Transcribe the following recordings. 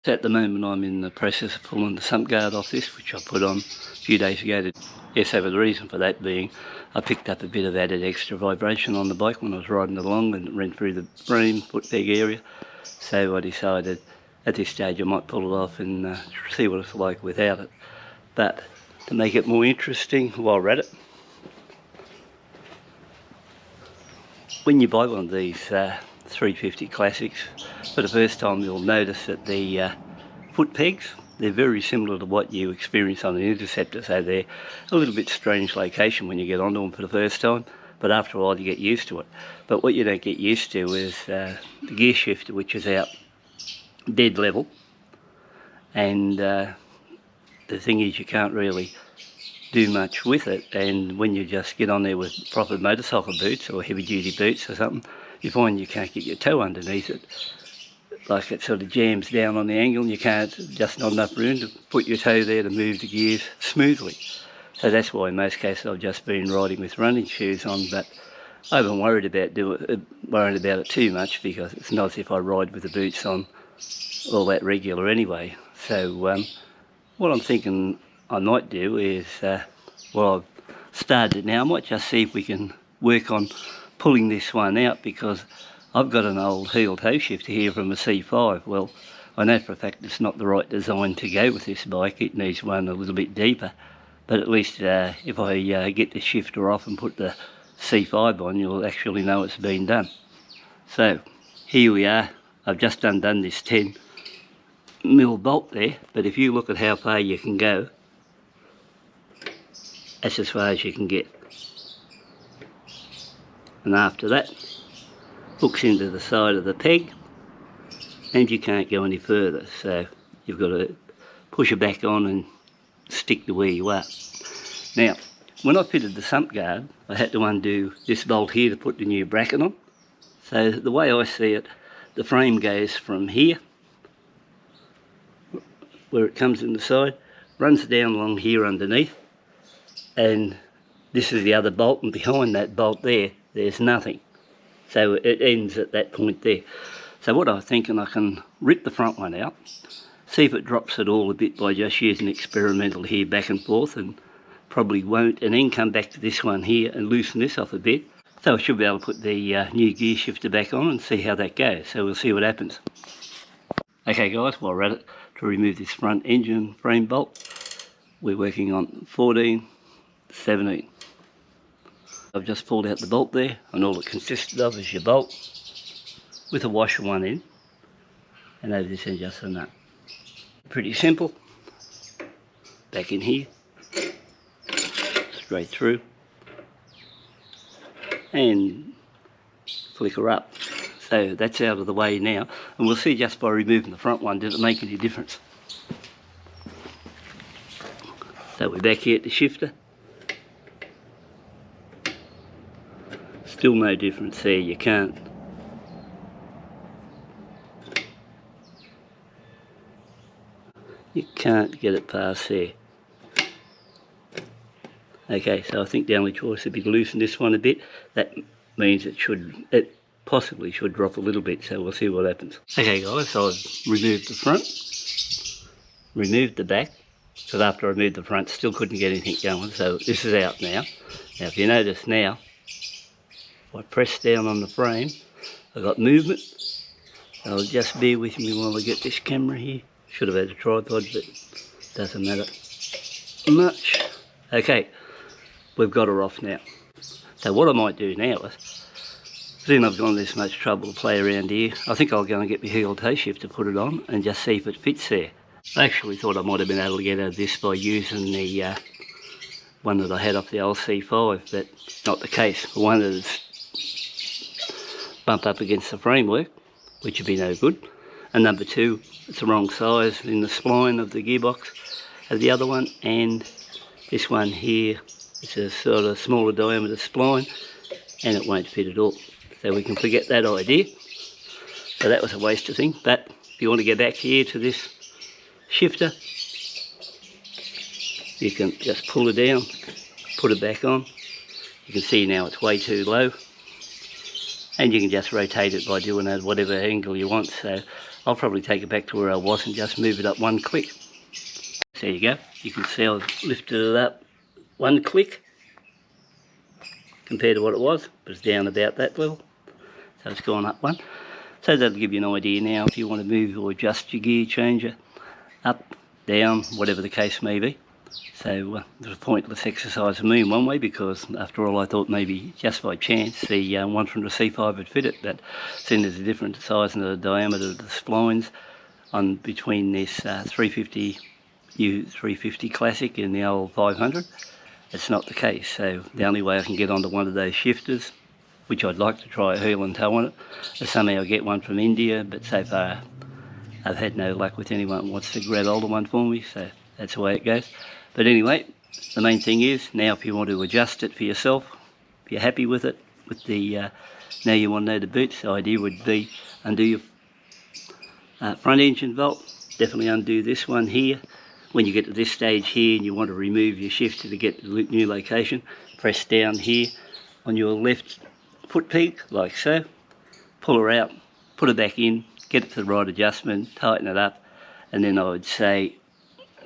At the moment I'm in the process of pulling the sump guard off this, which I put on a few days ago. So the reason for that being I picked up a bit of added extra vibration on the bike when I was riding along and it ran through the frame, foot peg area. So I decided at this stage I might pull it off and see what it's like without it. But to make it more interesting while we're at it, when you buy one of these 350 Classics for the first time, you'll notice that the foot pegs, they're very similar to what you experience on an Interceptor, so they're a little bit strange location when you get onto them for the first time, but after a while you get used to it. But what you don't get used to is the gear shifter, which is out dead level, and the thing is you can't really do much with it, and when you just get on there with proper motorcycle boots or heavy duty boots or something, you find you can't get your toe underneath it. Like it sort of jams down on the angle and you can't, just not enough room to put your toe there to move the gears smoothly. So that's why in most cases I've just been riding with running shoes on, but I haven't worried about it too much, because it's not as if I ride with the boots on all that regular anyway. So what I'm thinking I might do is, well, I've started it now, I might just see if we can work on pulling this one out, because I've got an old heel toe shifter here from a C5. Well, I know for a fact it's not the right design to go with this bike, it needs one a little bit deeper, but at least if I get the shifter off and put the C5 on, you'll actually know it's been done. So here we are. I've just undone this 10mm bolt there, but if you look at how far you can go, that's as far as you can get. And after that, hooks into the side of the peg, and you can't go any further, so you've got to push it back on and stick to where you are. Now, when I fitted the sump guard, I had to undo this bolt here to put the new bracket on. So the way I see it, the frame goes from here, where it comes in the side, runs down along here underneath, and this is the other bolt, and behind that bolt there's nothing. So it ends at that point there. So what I'm thinking, I can rip the front one out, see if it drops at all a bit by just using experimental here back and forth, and probably won't, and then come back to this one here and loosen this off a bit. So I should be able to put the new gear shifter back on and see how that goes. So we'll see what happens. Okay guys, while we're at it, to remove this front engine frame bolt, we're working on 14, 17. I've just pulled out the bolt there, and all it consisted of is your bolt with a washer one end, and over this end just a nut. Pretty simple. Back in here, straight through, and flicker up. So that's out of the way now, and we'll see just by removing the front one, did it make any difference. So we're back here at the shifter. Still no difference there, you can't get it past there. Okay, so I think the only choice would be to loosen this one a bit. That means it possibly should drop a little bit, so we'll see what happens. Okay guys, so I've removed the front, removed the back, because after I removed the front still couldn't get anything going, so this is out now. Now if you notice now, I press down on the frame, I got movement. So just bear with me while I get this camera here. Should have had a tripod, but doesn't matter much. Okay, we've got her off now. So what I might do now is, seeing I've gone this much trouble to play around here, I think I'll go and get my heel toe shifter, put it on, and just see if it fits there. I actually thought I might have been able to get out of this by using the one that I had off the old C5, but not the case. For one, it's bump up against the framework, which would be no good, and number two, it's the wrong size in the spline of the gearbox as the other one, and this one here, it's a sort of smaller diameter spline, and it won't fit at all. So we can forget that idea. So that was a waste of thing. But if you want to get back here to this shifter, you can just pull it down, put it back on. You can see now it's way too low. and you can just rotate it by doing it whatever angle you want. So I'll probably take it back to where I was and just move it up one click. So there you go, you can see I've lifted it up one click compared to what it was, but it's down about that level, so it's gone up one. So that'll give you an idea now if you want to move or adjust your gear changer up, down, whatever the case may be. So it was a pointless exercise for me in one way, because after all I thought maybe just by chance the one from the C5 would fit it, but seeing there's a different size and the diameter of the splines on between this 350 350 Classic and the old 500, it's not the case. So the only way I can get onto one of those shifters, which I'd like to try a heel and toe on it, is somehow get one from India, but so far I've had no luck with anyone who wants to grab hold of one for me, so that's the way it goes. But anyway, the main thing is, now if you want to adjust it for yourself, if you're happy with it, with the, now you want to know the boots, the idea would be undo your front engine bolt, definitely undo this one here. When you get to this stage here and you want to remove your shifter to get to the new location, press down here on your left foot peg, like so, pull her out, put her back in, get it to the right adjustment, tighten it up, and then I would say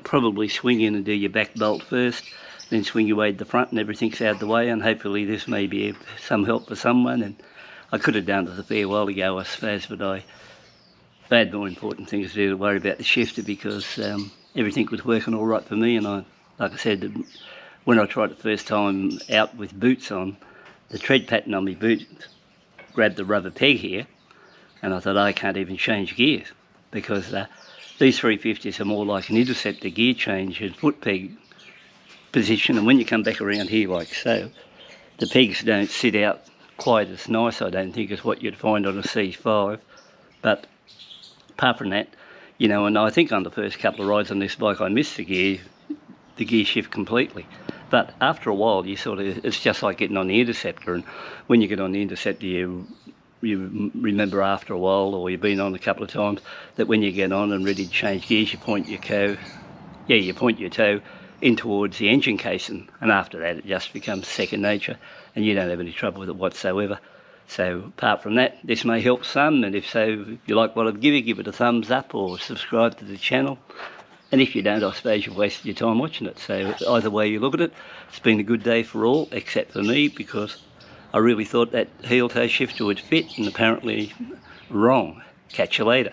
probably swing in and do your back bolt first, then swing your way to the front and everything's out of the way, and hopefully this may be some help for someone. And I could have done it a fair while ago, I suppose, but I had more important things to do to worry about the shifter, because everything was working all right for me. And I, like I said, when I tried it the first time out with boots on, the tread pattern on my boots grabbed the rubber peg here, and I thought I can't even change gears, because these 350s are more like an interceptor gear change and foot peg position, and when you come back around here like so, the pegs don't sit out quite as nice, I don't think, as what you'd find on a C5. But apart from that, you know, and I think on the first couple of rides on this bike I missed the gear shift completely. But after a while, you sort of, it's just like getting on the interceptor, and when you get on the interceptor, you remember after a while, or you've been on a couple of times, that when you get on and ready to change gears, you point your toe in towards the engine casing, and after that it just becomes second nature and you don't have any trouble with it whatsoever. So apart from that, this may help some, and if so, if you like what I've given, give it a thumbs up or subscribe to the channel. And if you don't, I suppose you've wasted your time watching it. So either way you look at it, it's been a good day for all, except for me, because I really thought that heel toe shifter would fit, and apparently wrong. Catch you later.